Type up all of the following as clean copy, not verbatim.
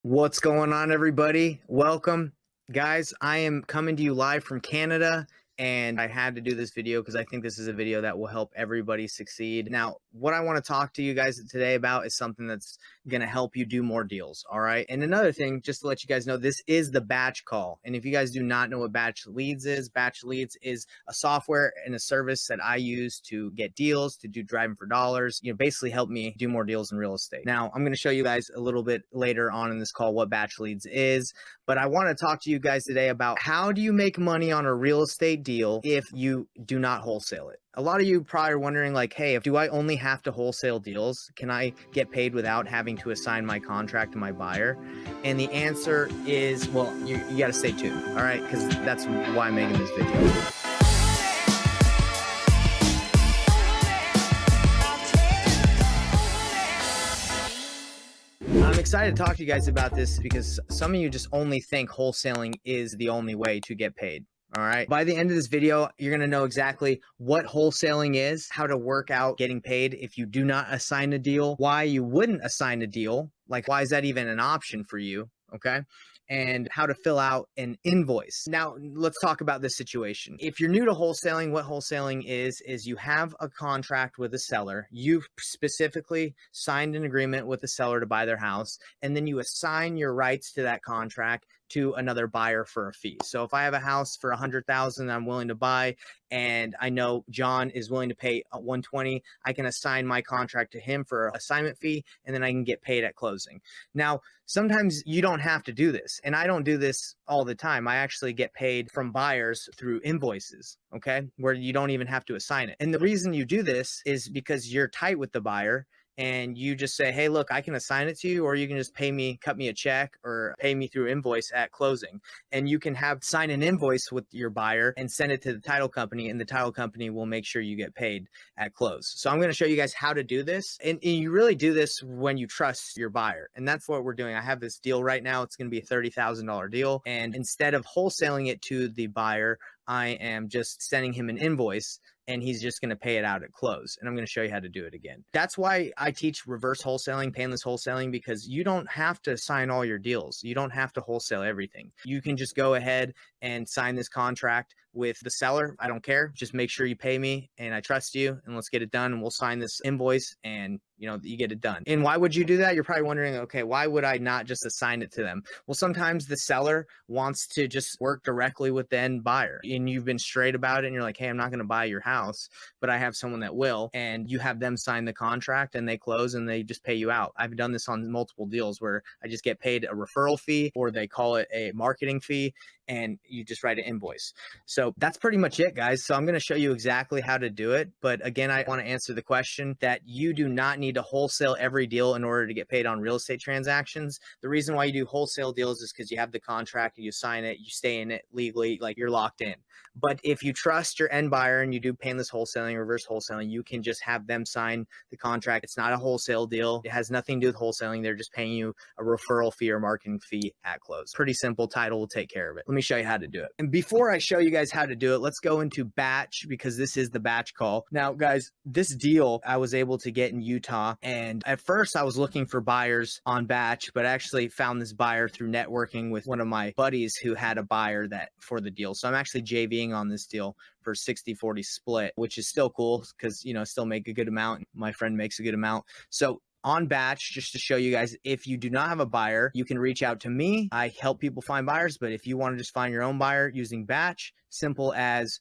What's going on, everybody? Welcome. Guys, I am coming to you live from Canada, and I had to do this video because I think this is a video that will help everybody succeed. Now, what I want to talk to you guys today about is something that's going to help you do more deals, all right? And another thing, just to let you guys know, this is the batch call. And if you guys do not know what batch leads is a software and a service that I use to get deals, to do driving for dollars, basically help me do more deals in real estate. Now, I'm going to show you guys a little bit later on in this call what batch leads is, but I want to talk to you guys today about how do you make money on a real estate deal if you do not wholesale it. A lot of you probably are wondering, like, hey, do I only have to wholesale deals? Can I get paid without having to assign my contract to my buyer? And the answer is, well, you got to stay tuned, all right? Because that's why I'm making this video. I'm excited to talk to you guys about this because some of you just only think wholesaling is the only way to get paid. All right. By the end of this video, you're going to know exactly what wholesaling is, how to work out getting paid if you do not assign a deal, why you wouldn't assign a deal, like why is that even an option for you? Okay. And how to fill out an invoice. Now, let's talk about this situation. If you're new to wholesaling, what wholesaling is you have a contract with a seller. You've specifically signed an agreement with the seller to buy their house, and then you assign your rights to that contract to another buyer for a fee. So if I have a house for $100,000 I'm willing to buy, and I know John is willing to pay $120,000, I can assign my contract to him for an assignment fee, and then I can get paid at closing. Now, sometimes you don't have to do this, and I don't do this all the time. I actually get paid from buyers through invoices, okay, where you don't even have to assign it. And the reason you do this is because you're tight with the buyer, and you just say, hey, look, I can assign it to you, or you can just cut me a check or pay me through invoice at closing. And you can sign an invoice with your buyer and send it to the title company, and the title company will make sure you get paid at close. So I'm going to show you guys how to do this. And you really do this when you trust your buyer. And that's what we're doing. I have this deal right now. It's going to be a $30,000 deal. And instead of wholesaling it to the buyer, I am just sending him an invoice, and he's just going to pay it out at close. And I'm going to show you how to do it again. That's why I teach reverse wholesaling, painless wholesaling, because you don't have to sign all your deals. You don't have to wholesale everything. You can just go ahead and sign this contract with the seller. I don't care. Just make sure you pay me, and I trust you, and let's get it done. And we'll sign this invoice, and you get it done. And why would you do that? You're probably wondering, okay, why would I not just assign it to them? Well, sometimes the seller wants to just work directly with the end buyer, and you've been straight about it, and you're like, hey, I'm not going to buy your house, but I have someone that will, and you have them sign the contract, and they close, and they just pay you out. I've done this on multiple deals where I just get paid a referral fee, or they call it a marketing fee, and you just write an invoice. So that's pretty much it, guys. So I'm going to show you exactly how to do it. But again, I want to answer the question that you do not need to wholesale every deal in order to get paid on real estate transactions. The reason why you do wholesale deals is because you have the contract, you sign it, you stay in it legally, like you're locked in. But if you trust your end buyer and you do painless wholesaling, reverse wholesaling, you can just have them sign the contract. It's not a wholesale deal. It has nothing to do with wholesaling. They're just paying you a referral fee or marketing fee at close. Pretty simple. Title will take care of it. Let me show you how to do it. And before I show you guys how to do it, let's go into batch, because this is the batch call. Now, guys, this deal I was able to get in Utah, and at first I was looking for buyers on batch, but I actually found this buyer through networking with one of my buddies who had a buyer that for the deal. So I'm actually JVing on this deal for 60-40 split, which is still cool because, still make a good amount. My friend makes a good amount. So on batch, just to show you guys, if you do not have a buyer, you can reach out to me. I help people find buyers, but if you want to just find your own buyer using batch, simple as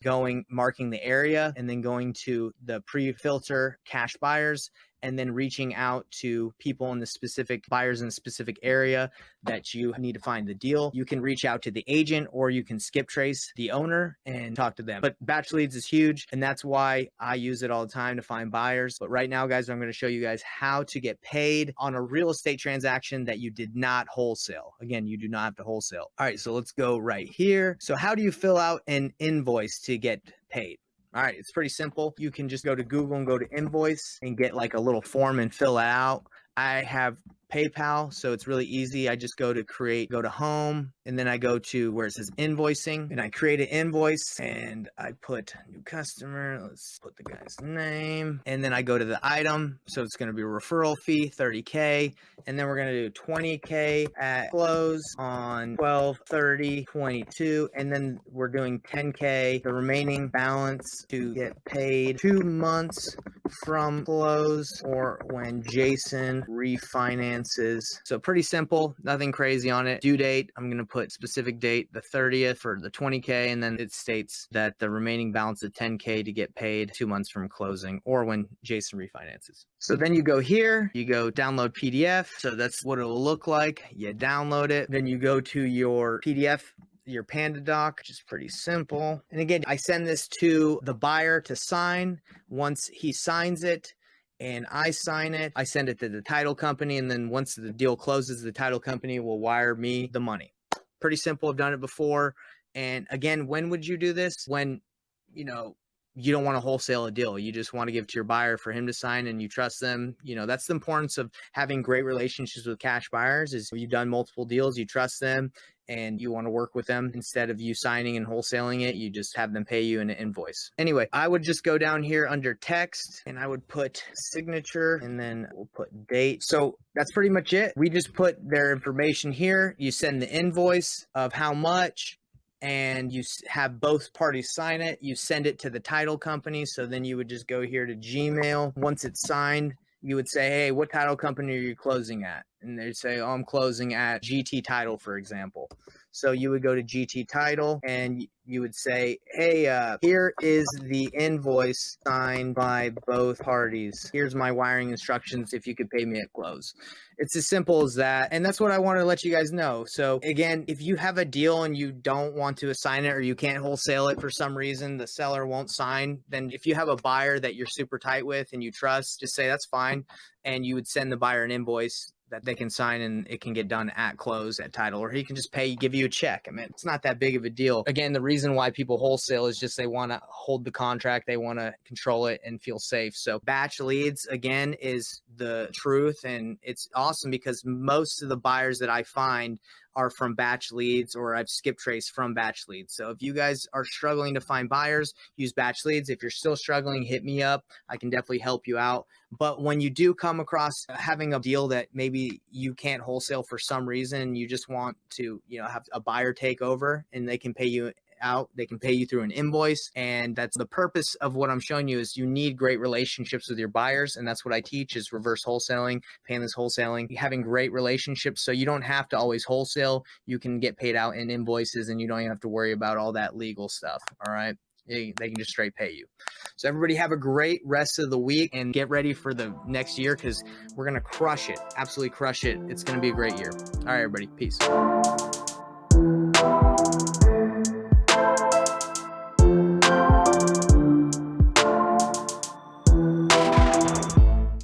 marking the area, and then going to the pre-filter cash buyers, and then reaching out to people in the specific buyers in the specific area that you need to find the deal. You can reach out to the agent, or you can skip trace the owner and talk to them. But batch leads is huge, and that's why I use it all the time to find buyers. But right now, guys, I'm going to show you guys how to get paid on a real estate transaction that you did not wholesale. Again, you do not have to wholesale. All right, so let's go right here. So how do you fill out an invoice to get paid? All right, it's pretty simple. You can just go to Google and go to invoice and get like a little form and fill it out. I have PayPal. So it's really easy. I just go to home, and then I go to where it says invoicing, and I create an invoice, and I put new customer. Let's put the guy's name, and then I go to the item. So it's going to be a referral fee, 30K. And then we're going to do 20K at close on 12/30/22. And then we're doing 10K, the remaining balance to get paid 2 months from close or when Jason refinances. So pretty simple, nothing crazy on it. Due date, I'm going to put specific date, the 30th for the 20K. And then it states that the remaining balance of 10K to get paid 2 months from closing or when Jason refinances. So then you go here, you go download PDF. So that's what it will look like. You download it. Then you go to your PDF, your Panda doc, which is pretty simple. And again, I send this to the buyer to sign. Once he signs it and I sign it, I send it to the title company. And then once the deal closes, the title company will wire me the money. Pretty simple. I've done it before. And again, when would you do this? When, you don't want to wholesale a deal. You just want to give it to your buyer for him to sign and you trust them. That's the importance of having great relationships with cash buyers is you've done multiple deals, you trust them and you want to work with them. Instead of you signing and wholesaling it, you just have them pay you an invoice. Anyway, I would just go down here under text and I would put signature and then we'll put date. So that's pretty much it. We just put their information here. You send the invoice of how much, and you have both parties sign it. You send it to the title company. So then you would just go here to Gmail. Once it's signed, you would say, hey, what title company are you closing at? And they'd say, oh, I'm closing at GT Title, for example. So you would go to GT Title and you would say, hey, here is the invoice signed by both parties. Here's my wiring instructions if you could pay me at close. It's as simple as that. And that's what I want to let you guys know. So again, if you have a deal and you don't want to assign it or you can't wholesale it for some reason, the seller won't sign, then if you have a buyer that you're super tight with and you trust, just say that's fine. And you would send the buyer an invoice that they can sign and it can get done at close at title, or he can just pay, give you a check. I mean, it's not that big of a deal. Again, the reason why people wholesale is just they want to hold the contract. They want to control it and feel safe. So batch leads, again, is the truth. And it's awesome because most of the buyers that I find are from batch leads, or I've skip traced from batch leads. So if you guys are struggling to find buyers, use batch leads. If you're still struggling, hit me up. I can definitely help you out. But when you do come across having a deal that maybe you can't wholesale for some reason, you just want to, have a buyer take over and they can pay you out. They can pay you through an invoice. And that's the purpose of what I'm showing you is you need great relationships with your buyers. And that's what I teach is reverse wholesaling, painless wholesaling, having great relationships. So you don't have to always wholesale. You can get paid out in invoices and you don't even have to worry about all that legal stuff. All right. They can just straight pay you. So everybody have a great rest of the week and get ready for the next year because we're going to crush it. Absolutely crush it. It's going to be a great year. All right, everybody. Peace.